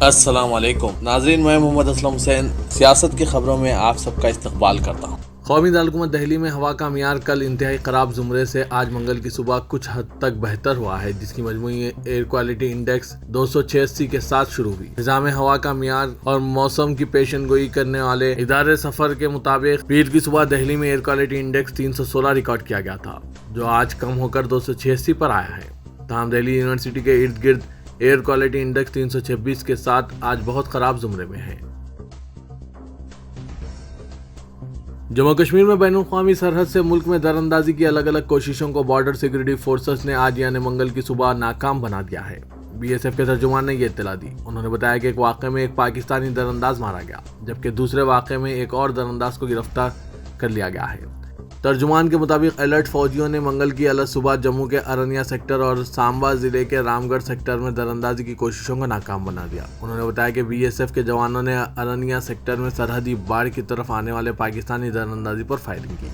अस्सलाम वालेकुम नाज़रीन, मैं मोहम्मद असलम हुसैन सियासत की खबरों में आप सबका इस्तकबाल करता हूँ। कौमी दारकूमत दिल्ली में हवा का मियार कल इंतहाई ख़राब ज़ुमरे से आज मंगल की सुबह कुछ हद तक बेहतर हुआ है, जिसकी मजमूई एयर क्वालिटी इंडेक्स 286 के साथ शुरू हुई। निज़ाम हवा का मियार और मौसम की पेशन गोई करने वाले इदारे सफ़र के मुताबिक पीर की सुबह दिल्ली में एयर क्वालिटी इंडेक्स 316 रिकॉर्ड किया गया था, जो आज कम होकर 286 पर आया है। तमाम दिल्ली यूनिवर्सिटी के इर्द गिर्द एयर क्वालिटी इंडेक्स 326 के साथ आज बहुत खराब जुमरे में है। जम्मू कश्मीर में बैनुल-अक़वामी सरहद से मुल्क में दरअंदाजी की अलग अलग कोशिशों को बॉर्डर सिक्योरिटी फोर्सेस ने आज यानी मंगल की सुबह नाकाम बना दिया है। बीएसएफ के तर्जुमान ने यह इत्तला दी। उन्होंने बताया कि एक वाक़े में एक पाकिस्तानी दरअंदाज मारा गया, जबकि दूसरे वाक़े में एक और दरअंदाज को गिरफ्तार कर लिया गया है। तर्जुमान के मुताबिक अलर्ट फौजियों ने मंगल की अलग सुबह जम्मू के अरनिया सेक्टर और सांबा जिले के रामगढ़ सेक्टर में दरअंदाजी की कोशिशों को नाकाम बना दिया। उन्होंने बताया कि बीएसएफ के जवानों ने अरनिया सेक्टर में सरहदी बाड़ की तरफ आने वाले पाकिस्तानी दरअंदाजी पर फायरिंग की।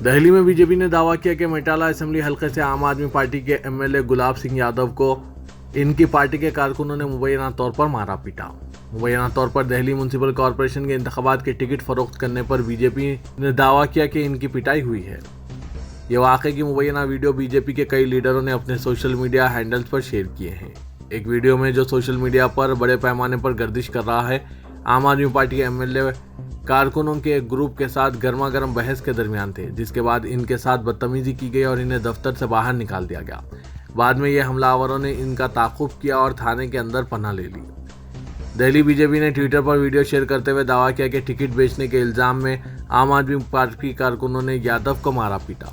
दिल्ली में बीजेपी ने दावा किया कि मेटाला असेंबली हल्के से आम आदमी पार्टी के एमएलए गुलाब सिंह यादव को इनकी पार्टी के कारकुनों ने मुबैना तौर पर मारा पीटा। मुबैना तौर पर दिल्ली म्युनिसिपल कॉरपोरेशन के इंतखाबात के टिकट फरोख्त करने पर बीजेपी ने दावा किया कि इनकी पिटाई हुई है। ये वाक़े की मुबैना वीडियो बीजेपी के कई लीडरों ने अपने सोशल मीडिया हैंडल्स पर शेयर किए हैं। एक वीडियो में जो सोशल मीडिया पर बड़े पैमाने पर गर्दिश कर रहा है, आम आदमी पार्टी के एमएलए कारकुनों के एक ग्रुप के साथ गर्मा गर्म बहस के दरमियान थे, जिसके बाद इनके साथ बदतमीजी की गई और इन्हें दफ्तर से बाहर निकाल दिया गया। बाद में ये हमलावरों ने इनका ताक़ुब किया और थाने के अंदर पनाह ले ली। दिल्ली बीजेपी ने ट्विटर पर वीडियो शेयर करते हुए दावा किया कि टिकट बेचने के इल्जाम में आम आदमी पार्टी कारकुनों ने यादव को मारा पीटा।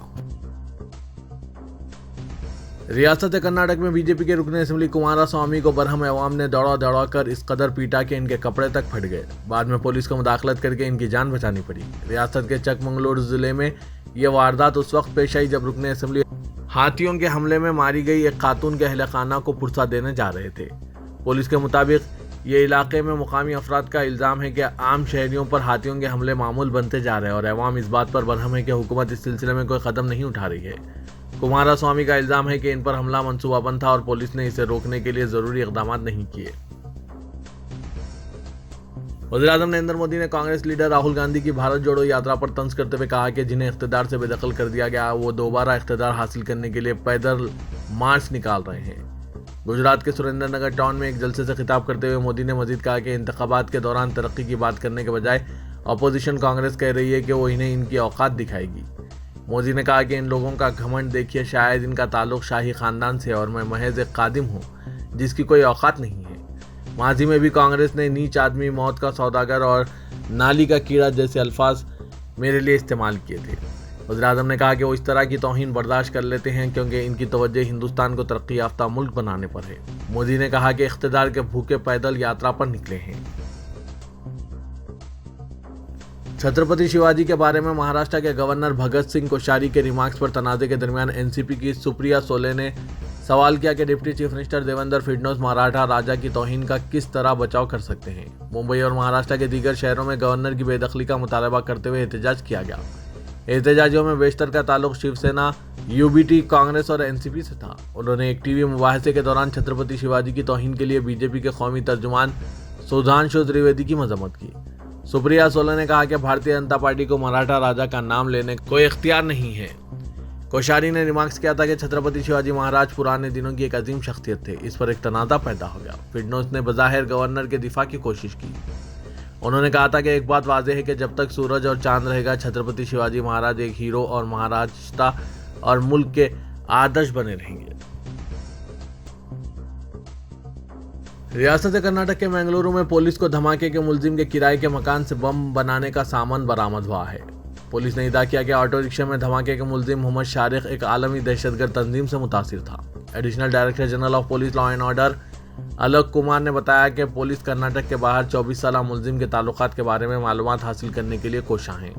रियासत कर्नाटक में बीजेपी के रुकने असेंबली कुमारस्वामी को बरहम अवाम ने दौड़ा दौड़ा कर इस कदर पीटा कि इनके कपड़े तक फट गए। बाद में पुलिस को मुदाखलत करके इनकी जान बचानी पड़ी। रियासत के चकमंगलुरु जिले में यह वारदात उस वक्त पेश आई जब रुकने असेंबली हाथियों के हमले में मारी गई एक खातून के अहले खाना को पुरसा देने जा रहे थे। पुलिस के मुताबिक ये इलाके में मुकामी अफराद का इल्ज़ाम है कि आम शहरियों पर हाथियों के हमले मामूल बनते जा रहे हैं और अवाम इस बात पर बरहम है कि हुकूमत इस सिलसिले में कोई कदम नहीं उठा रही है। कुमारस्वामी का इल्ज़ाम है कि इन पर हमला मंसूबाबंद था और पुलिस ने इसे रोकने के लिए ज़रूरी इक़दाम नहीं किए। वज़ीर-ए-आज़म नरेंद्र मोदी ने कांग्रेस लीडर राहुल गांधी की भारत जोड़ो यात्रा पर तंज करते हुए कहा कि जिन्हें इख्तिदार से बेदखल कर दिया गया, वो दोबारा इख्तिदार हासिल करने के लिए पैदल मार्च निकाल रहे हैं। गुजरात के सुरेंद्रनगर टाउन में एक जलसे से खिताब करते हुए मोदी ने मजीद कहा कि इंतखाबात के दौरान तरक्की की बात करने के बजाय अपोजिशन कांग्रेस कह रही है कि वो इन्हें इनकी औकात दिखाएगी। मोदी ने कहा कि इन लोगों का घमंड देखिए, शायद इनका ताल्लुक शाही खानदान से और मैं महज एक कादिम हूँ जिसकी कोई औकात नहीं है। माजी में भी कांग्रेस ने नीच आदमी, मौत का सौदागर और नाली का कीड़ा जैसे अल्फाज मेरे लिए इस्तेमाल किए थे। वज़ीर-ए-आज़म ने कहा कि वो इस तरह की तौहीन बर्दाश्त कर लेते हैं क्योंकि इनकी तवज्जो हिंदुस्तान को तरक्की याफ्ता मुल्क बनाने पर है। मोदी ने कहा कि इख्तिदार के भूखे पैदल यात्रा पर निकले हैं। छत्रपति शिवाजी के बारे में महाराष्ट्र के गवर्नर भगत सिंह कोश्यारी के रिमार्क्स पर तनाज़े के दरमियान एनसीपी की सुप्रिया सोले ने सवाल किया कि deputy chief minister Devendra Fadnavis Maratha राजा की तौहीन का किस तरह बचाव कर सकते हैं। मुंबई और महाराष्ट्र के दीगर शहरों में गवर्नर की बेदखली का मुतालबा करते हुए एहतजाज किया गया। एहतजाजियों में बेशतर का ताल्लुक शिवसेना, यूबीटी, कांग्रेस और एनसीपी से था। उन्होंने एक टीवी मुबाहिसे के दौरान छत्रपति शिवाजी की तौहीन के लिए बीजेपी के कौमी तर्जुमान सुधांशु त्रिवेदी की मजम्मत की। सुप्रिया सोले ने कहा कि भारतीय जनता पार्टी को मराठा राजा का नाम लेने का कोई इख्तियार नहीं है। कोश्यारी ने रिमार्क्स किया था कि छत्रपति शिवाजी महाराज पुराने दिनों की एक अजीम शख्सियत थे। इस पर एक तनाज़ा पैदा हो गया। फडणवीस ने बज़ाहिर गवर्नर के दिफा की कोशिश की। उन्होंने कहा था कि एक बात वाज़ेह है कि जब तक सूरज और चांद रहेगा, छत्रपति शिवाजी महाराज एक हीरो और महाराष्ट्र और मुल्क के आदर्श बने रहेंगे। रियासत कर्नाटक के मंगलुरु में पुलिस को धमाके के मुलजिम के किराए के मकान से बम बनाने का सामान बरामद हुआ है। पुलिस ने इदा किया कि ऑटो रिक्शा में धमाके के मुलजिम मोहम्मद शारिक एक आलमी दहशतगर्द तंजीम से मुतासिर था। Additional director general of police law and order Alok Kumar ने बताया कि पुलिस कर्नाटक के बाहर 24 साल मुलजिम के ताल्लुकात के बारे में मालूमात हासिल करने के लिए कोशां है।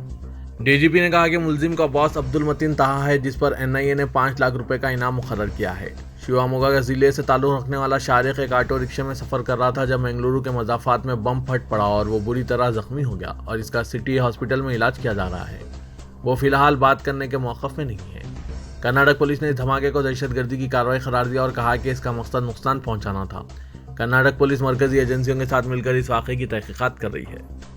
डीजीपी ने कहा कि मुलजिम का बॉस अब्दुल मतीन ताहा है, जिस पर एनआईए ने 5 लाख रुपए का इनाम मुकर्रर किया है। शिवामोगा जिले से ताल्लुक रखने वाला शारिक एक ऑटो रिक्शा में सफर कर रहा था जब मंगलुरु के मजाफात में बम फट पड़ा और वो बुरी तरह जख्मी हो गया और इसका सिटी हॉस्पिटल में इलाज किया जा रहा है। वो फिलहाल बात करने के मौक़िफ़ में नहीं है। कर्नाटक पुलिस ने इस धमाके को दहशतगर्दी की कार्रवाई करार दिया और कहा कि इसका मकसद नुकसान पहुंचाना था। कर्नाटक पुलिस मरकजी एजेंसियों के साथ मिलकर इस वाकये की तहकीकात कर रही है।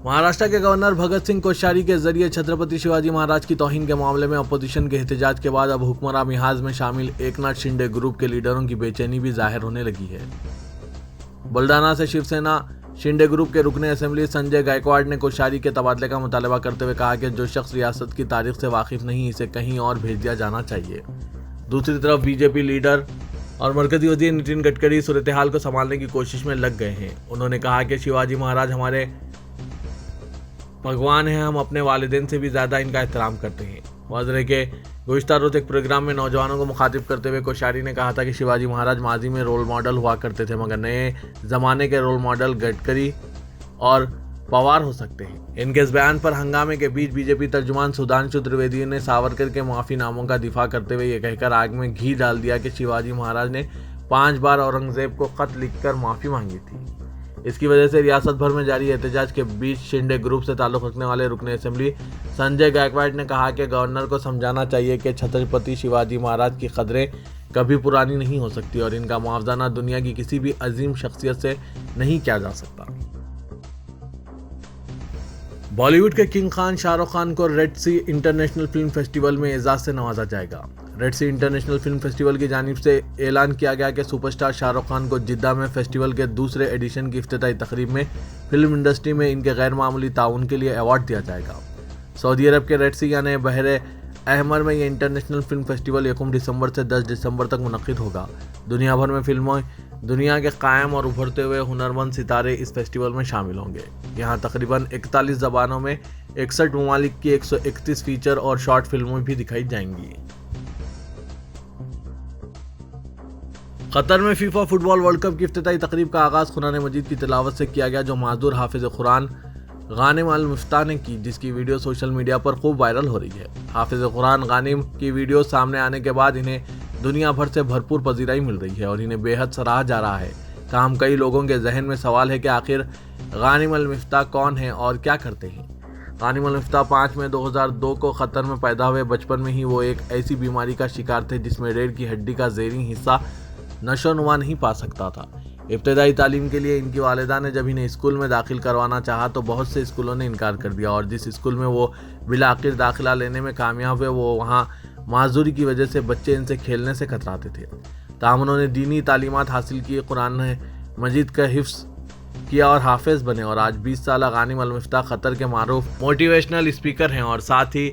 महाराष्ट्र के गवर्नर भगत सिंह कोश्यारी के जरिए छत्रपति शिवाजी महाराज की तौहीन के मामले में अपोजिशन के एहतजाज के बाद अब हुक्मरान मिहाज में शामिल एकनाथ शिंदे ग्रुप के लीडरों की बेचैनी भी जाहिर होने लगी है। बुल्डाना से शिवसेना शिंदे ग्रुप के रुकने असेंबली संजय गायकवाड़ ने कोश्यारी के तबादले का मुतालबा करते हुए कहा कि जो शख्स रियासत की तारीख से वाकिफ नहीं, इसे कहीं और भेज दिया जाना चाहिए। दूसरी तरफ बीजेपी लीडर और मरकजी वजीर नितिन गडकरी सूरत हाल को संभालने की कोशिश में लग गए हैं। उन्होंने कहा कि शिवाजी महाराज हमारे भगवान हैं, हम अपने वालिदैन से भी ज़्यादा इनका एहतराम करते हैं। वज़रे के गुज़िश्ता रोज़ एक प्रोग्राम में नौजवानों को मुखातिब करते हुए कोश्यारी ने कहा था कि शिवाजी महाराज माजी में रोल मॉडल हुआ करते थे, मगर नए ज़माने के रोल मॉडल गडकरी और पवार हो सकते हैं। इनके इस बयान पर हंगामे के बीच बीजेपी तर्जुमान सुधांशु त्रिवेदी ने सावरकर के माफ़ीनामों का दिफा करते हुए ये कहकर आग में घी डाल दिया कि शिवाजी महाराज ने 5 बार औरंगजेब को खत लिखकर माफ़ी मांगी थी। इसकी वजह से रियासत भर में जारी एहतजाज के बीच शिंदे ग्रुप से ताल्लुक़ रखने वाले रुकने असेंबली संजय गायकवाड़ ने कहा कि गवर्नर को समझाना चाहिए कि छत्रपति शिवाजी महाराज की कदरें कभी पुरानी नहीं हो सकती और इनका मुआवजाना दुनिया की किसी भी अजीम शख्सियत से नहीं किया जा सकता। बॉलीवुड के किंग खान शाहरुख खान को रेड सी इंटरनेशनल फिल्म फेस्टिवल में एजाज से नवाजा जाएगा। रेड सी इंटरनेशनल फिल्म फेस्टिवल की जानिब से ऐलान किया गया कि सुपरस्टार शाहरुख खान को जिद्दा में फेस्टिवल के दूसरे एडिशन की इफ्तिताई तकरीब में फिल्म इंडस्ट्री में इनके गैर मामूली ताउन के लिए अवार्ड दिया जाएगा। सऊदी अरब के रेड सी यानी बहरे अहमर में ये इंटरनेशनल फिल्म फेस्टिवल 1 दिसंबर से 10 दिसंबर तक मुनक्किद होगा। दुनिया भर में फिल्मों दुनिया के कायम और उभरते हुए हुनरमंद सितारे इस फेस्टिवल में शामिल होंगे। यहाँ तकरीबन 41 ज़बानों में 61 ममालिक की 131 फीचर और शॉर्ट फिल्में भी दिखाई जाएंगी। कतर में फीफा फुटबॉल वर्ल्ड कप की इफ्तिताई तकरीब का आगाज़ कुरान मजीद की तिलावत से किया गया, जो माजूर हाफिज कुरान गानिम अल मुफ्ता ने की, जिसकी वीडियो सोशल मीडिया पर खूब वायरल हो रही है। हाफिज कुरान गानिम की वीडियो सामने आने के बाद इन्हें दुनिया भर से भरपूर पजीराई मिल रही है और इन्हें बेहद सराहा जा रहा है। ताहम कई लोगों के जहन में सवाल है कि आखिर गानिम अल मुफ्ता कौन है और क्या करते हैं। गानिम अल मुफ्ता 5 मई 2002 को कतर में पैदा हुए। बचपन में ही वो एक ऐसी बीमारी का शिकार थे जिसमें रीढ़ की हड्डी का ज़ेरी हिस्सा नशोनुमा नहीं पा सकता था। इब्तदाई तालीम के लिए इनकी वालिदा ने जब इन्हें स्कूल में दाखिल करवाना चाहा तो बहुत से स्कूलों ने इनकार कर दिया और जिस स्कूल में वो बिलाखिर दाखिला लेने में कामयाब हुए वो वहाँ माजूरी की वजह से बच्चे इनसे खेलने से कतराते थे। ताहम उन्होंने दीनी तालीमात हासिल की, कुरान मजीद का हिफ्ज़ किया और हाफिज बने और आज 20 साल गानिम अल मुफ्ता कतर के मारूफ मोटिवेशनल स्पीकर हैं और साथ ही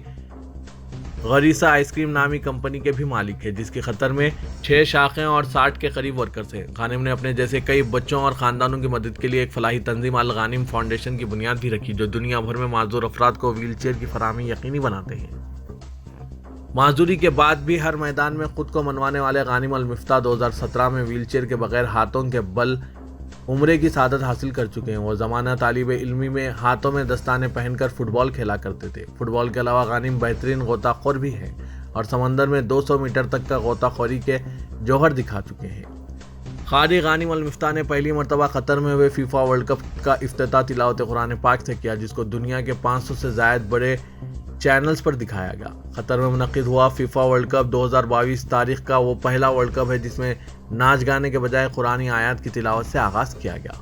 गरीसा आइसक्रीम नामी कंपनी के भी मालिक है, जिसकी कतर में 6 शाखें और 60 के करीब वर्कर्स हैं। गानिम ने अपने जैसे कई बच्चों और ख़ानदानों की मदद के लिए एक फलाही तंजीम अल गानिम फाउंडेशन की बुनियाद भी रखी, जो दुनिया भर में माजूर अफराद को व्हील चेयर की फराहमी यकीनी बनाते हैं। माजूरी के बाद भी हर मैदान में खुद को मनवाने वाले गानिम अल मुफ्ता 2017 में व्हील चेयर के बगैर हाथों के बल उम्रे की सादत हासिल कर चुके हैं। वो ज़माना तालिब इल्मी में हाथों में दस्ताने पहनकर फुटबॉल खेला करते थे। फुटबॉल के अलावा गानिम बेहतरीन गोताखोर भी हैं और समंदर में 200 मीटर तक का गोताखोरी के जौहर दिखा चुके हैं। क़ारी गानिम अल मुफ्ता ने पहली मरतबा कतर में हुए फीफा वर्ल्ड कप का इफ्तिताह तिलावत कुरान पाक से किया, जिसको दुनिया के 500 से ज़ायद बड़े चैनल्स पर दिखाया गया। कतर में मुनक़िद हुआ फीफा वर्ल्ड कप 2022 तारीख का वो पहला वर्ल्ड कप है जिसमें नाच गाने के बजाय कुरानी आयत की तिलावत से आगाज़ किया गया।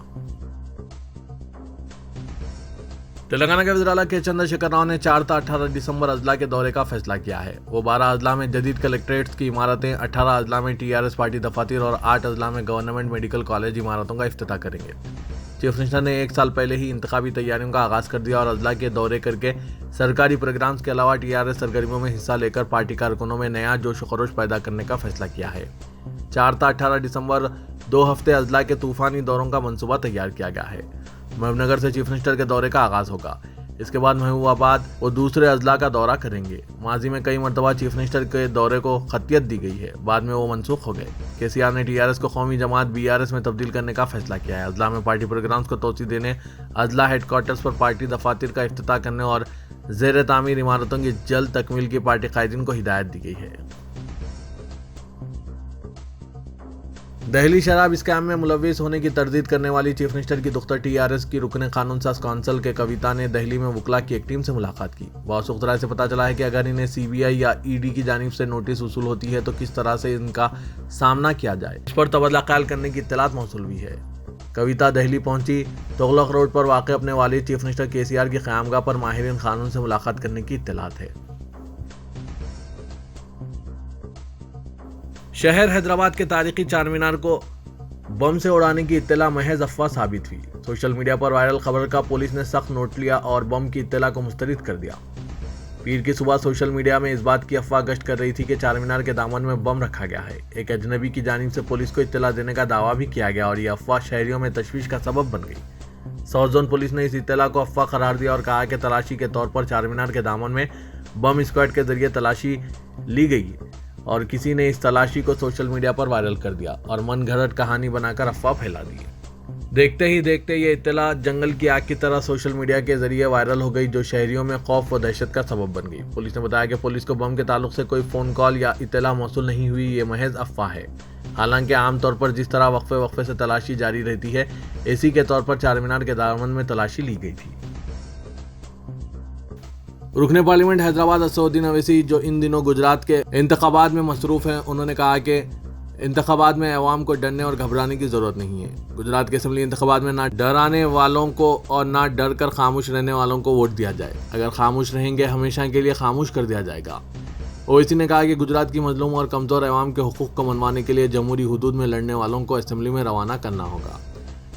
तेलंगाना के वज़ीर-ए-आला के चंद्रशेखर राव ने 4 से 18 दिसंबर अजला के दौरे का फैसला किया है। वो 12 अजला में जदीद कलेक्ट्रेट्स की इमारतें, 18 अजला में TRS पार्टी दफातर और 8 अजला में गवर्नमेंट मेडिकल कॉलेज इमारतों का इफ्तिताह करेंगे। चीफ मिनिस्टर ने 1 साल पहले ही इंतखाबी तैयारियों का आगाज़ कर दिया और अजला के दौरे करके सरकारी प्रोग्राम्स के अलावा TRS सरगर्मियों में हिस्सा लेकर पार्टी कारकुनों में नया जोश खरोश पैदा करने का फैसला किया है। 4 से 18 दिसंबर 2 हफ्ते अजला के तूफ़ानी दौरों का मंसूबा तैयार किया गया है। महबूबनगर से चीफ मिनिस्टर के दौरे का आगाज़ होगा। इसके बाद महबूबाबाद वो दूसरे अजला का दौरा करेंगे। माजी में कई मरतबा चीफ मिनिस्टर के दौरे को खतियत दी गई है, बाद में वो मनसूख हो गए। KCR ने TRS को कौमी जमात BRS में तब्दील करने का फैसला किया है। अजला में पार्टी प्रोग्राम्स को तोसी देने, अजला हेडक्वार्टर्स पर पार्टी दफातर का इफ्तिताह करने और ज़ेर तामीर इमारतों की जल्द तकमील की पार्टी कायदीन को हिदायत दी गई है। दिल्ली शराब स्कैम में मुलविस होने की तरदीद करने वाली चीफ मिनिस्टर की दुख्तर टीआरएस की रुकने कानून साज कौंसिल के कविता ने दिल्ली में वकला की एक टीम से मुलाकात की। बहुत सुख्तरा से पता चला है कि अगर इन्हें सीबीआई या ईडी की जानिब से नोटिस वसूल होती है तो किस तरह से इनका सामना किया जाए, इस पर तबादला ख्याल करने की इत्तलात मौसूल हुई है। कविता दिल्ली पहुंची तुगलक रोड पर वाक़ अपने वालिद चीफ मिनिस्टर केसीआर की क़यामगाह पर माहिरीन कानून से मुलाकात करने की इत्तलात है। शहर हैदराबाद के तारीखी चार मीनार को बम से उड़ाने की इत्तला महज अफवाह साबित हुई। सोशल मीडिया पर वायरल खबर का पुलिस ने सख्त नोट लिया और बम की इत्तला को मुस्तरद कर दिया। पीर की सुबह सोशल मीडिया में इस बात की अफवाह गश्त कर रही थी कि चार मीनार के दामन में बम रखा गया है। एक अजनबी की जानिब से पुलिस को इत्तला देने का दावा भी किया गया और यह अफवाह शहरियों में तशवीश का सबब बन गई। साउथ जोन पुलिस ने इस इत्तला को अफवाह करार दिया और कहा कि तलाशी के तौर पर चार मीनार के दामन में बम स्क्वाड के जरिए तलाशी ली गई और किसी ने इस तलाशी को सोशल मीडिया पर वायरल कर दिया और मन घड़त कहानी बनाकर अफवाह फैला दी। देखते ही देखते ये इत्तला जंगल की आग की तरह सोशल मीडिया के जरिए वायरल हो गई, जो शहरियों में खौफ व दहशत का सबब बन गई। पुलिस ने बताया कि पुलिस को बम के ताल्लुक से कोई फ़ोन कॉल या इत्तला मौसूल नहीं हुई, ये महज अफवाह है। हालांकि आमतौर पर जिस तरह वक्फे से तलाशी जारी रहती है, इसी के तौर पर चार मीनार के दामन में तलाशी ली गई थी। रुकने पार्लियामेंट हैदराबाद असदुद्दीन अवैसी, जो इन दिनों गुजरात के इंतखाबात में मसरूफ़ हैं, उन्होंने कहा कि इंतखाबात में अवाम को डरने और घबराने की ज़रूरत नहीं है। गुजरात के असम्बली इंतखाबात में ना डराने वालों को और ना डर कर खामोश रहने वालों को वोट दिया जाए। अगर खामोश रहेंगे हमेशा के लिए खामोश कर दिया जाएगा। ओवैसी ने कहा कि गुजरात की मजलूम और कमज़ोर अवाम के हुकूक़ को मनवाने के लिए जमहूरी हुदूद में लड़ने वालों को असम्बली में रवाना करना होगा।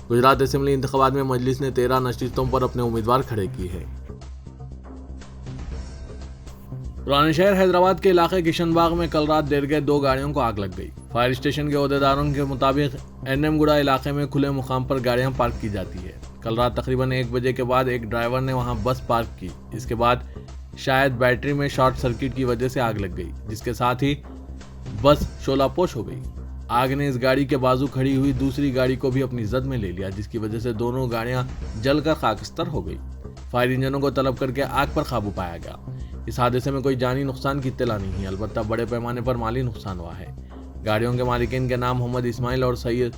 गुजरात असम्बली इंतखाबात में मजलिस ने 13 नशस्तों पर अपने उम्मीदवार खड़े किए हैं। पुराने शहर हैदराबाद के इलाके किशनबाग में कल रात देर गए 2 गाड़ियों को आग लग गई। फायर स्टेशन के ओहदेदारों के मुताबिक एनएम गुड़ा इलाके में खुले मुकाम पर गाड़ियां पार्क की जाती है। कल रात तकरीबन 1 बजे के बाद एक ड्राइवर ने वहां बस पार्क की। इसके बाद शायद बैटरी में शॉर्ट सर्किट की वजह से आग लग गई, जिसके साथ ही बस शोलापोश हो गई। आग ने इस गाड़ी के बाजू खड़ी हुई दूसरी गाड़ी को भी अपनी जद में ले लिया, जिसकी वजह से दोनों गाड़ियां जलकर खाकस्तर हो गई। फायर इंजनों को तलब करके आग पर काबू पाया गया। इस हादसे में कोई जानी नुकसान की इत्तला नहीं है, अलबत्ता बड़े पैमाने पर माली नुकसान हुआ है। गाड़ियों के मालिकीन के नाम मोहम्मद इस्माइल और सैयद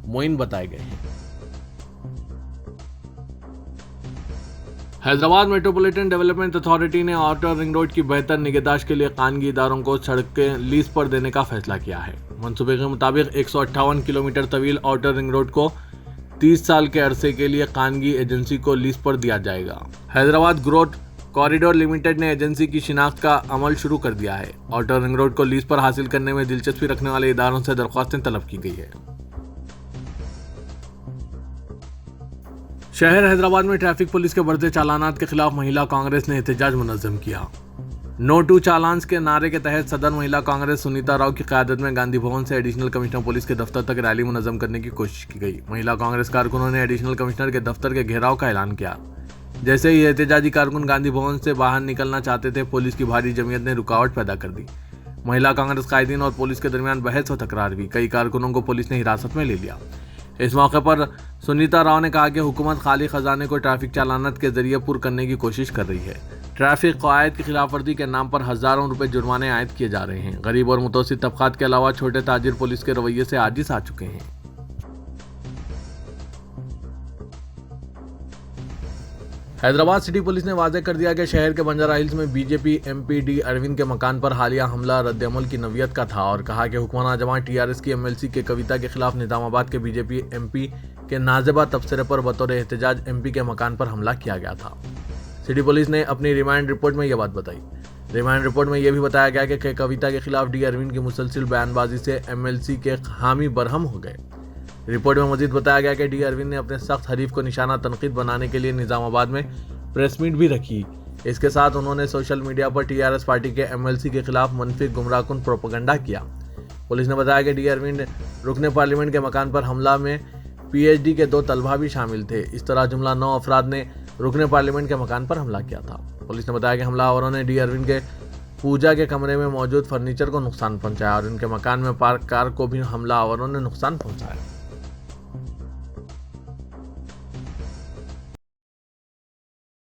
मोइन बताए गए हैं। हैदराबाद मेट्रोपॉलिटन डेवलपमेंट अथॉरिटी ने आउटर रिंग रोड की बेहतर निगहदाश्त के लिए खानगी इदारों को सड़कें लीज पर देने का फैसला किया है। मंसूबे के मुताबिक 158 किलोमीटर तवील आउटर रिंग रोड को 30 साल के अरसे के लिए खानगी एजेंसी को लीज पर दिया जाएगा। हैदराबाद ग्रोथ कॉरिडोर लिमिटेड ने एजेंसी की शिनाख्त का अमल शुरू कर दिया है। आउटर रिंग रोड को लीज पर हासिल करने में दिलचस्पी रखने वाले इदारों से दरख्वास्तें तलब की गई है। शहर हैदराबाद में ट्रैफिक पुलिस के बढ़ते चालानात के खिलाफ महिला कांग्रेस ने एहतजाज मुनज़्ज़म किया। नो टू चालान्स के नारे के तहत सदर महिला कांग्रेस सुनीता राव की क़यादत में गांधी भवन से एडिशनल कमिश्नर पुलिस के दफ्तर तक रैली मुनज़्ज़म करने की कोशिश की गई। महिला कांग्रेस कारकुनों ने एडिशनल कमिश्नर के दफ्तर के घेराव का ऐलान किया। जैसे ही एहतजाजी कारकुन गांधी भवन से बाहर निकलना चाहते थे, पुलिस की भारी जमीयत ने रुकावट पैदा कर दी। महिला कांग्रेस कायदीन और पुलिस के दरमियान बहस व तकरार हुई। कई कारकुनों को पुलिस ने हिरासत में ले लिया। इस मौके पर सुनीता राव ने कहा कि हुकूमत खाली खजाने को ट्रैफिक चालानात के जरिए पुर करने की कोशिश कर रही है। ट्रैफिक क़वायद की खिलाफवर्जी के नाम पर हज़ारों रुपए जुर्माने आयद किए जा रहे हैं। गरीब और मुतवस्सित तबक़ात के अलावा छोटे ताजिर पुलिस के रवैये से आजिज़ आ चुके हैं। हैदराबाद सिटी पुलिस ने वाज़ेह कर दिया कि शहर के बंजारा हिल्स में बीजेपी एमपी डी अरविंद के मकान पर हालिया हमला रद्द-ए-अमल की नवीयत का था और कहा कि हुक्मरान जमात टीआरएस की एमएलसी के कविता के खिलाफ निज़ामाबाद के बीजेपी एमपी के नाज़िबा तबसरे पर बतौर एहतजाज एमपी के मकान पर हमला किया गया था। सिटी पुलिस ने अपनी रिमांड रिपोर्ट में यह बात बताई। रिमांड रिपोर्ट में यह भी बताया गया कि कविता के खिलाफ डी अरविंद की मुसलसिल बयानबाजी से एमएलसी के हामी बरहम हो गए। रिपोर्ट में मजीद बताया गया कि डी अरविंद ने अपने सख्त हरीफ को निशाना तनकीद बनाने के लिए निज़ामाबाद में प्रेस मीट भी रखी। इसके साथ उन्होंने सोशल मीडिया पर टीआरएस पार्टी के एमएलसी के खिलाफ मनफी गुमराहकुन प्रोपेगेंडा किया। पुलिस ने बताया कि डी अरविंद रुकने पार्लियामेंट के मकान पर हमला में पीएचडी के 2 तलबा भी शामिल थे। इस तरह जुमला 9 अफराद ने रुकने पार्लियामेंट के मकान पर हमला किया था। पुलिस ने बताया कि हमलावरों ने डी अरविंद के पूजा के कमरे में मौजूद फर्नीचर को नुकसान पहुंचाया और उनके मकान में पार्क कार को भी हमलावरों ने नुकसान पहुंचाया।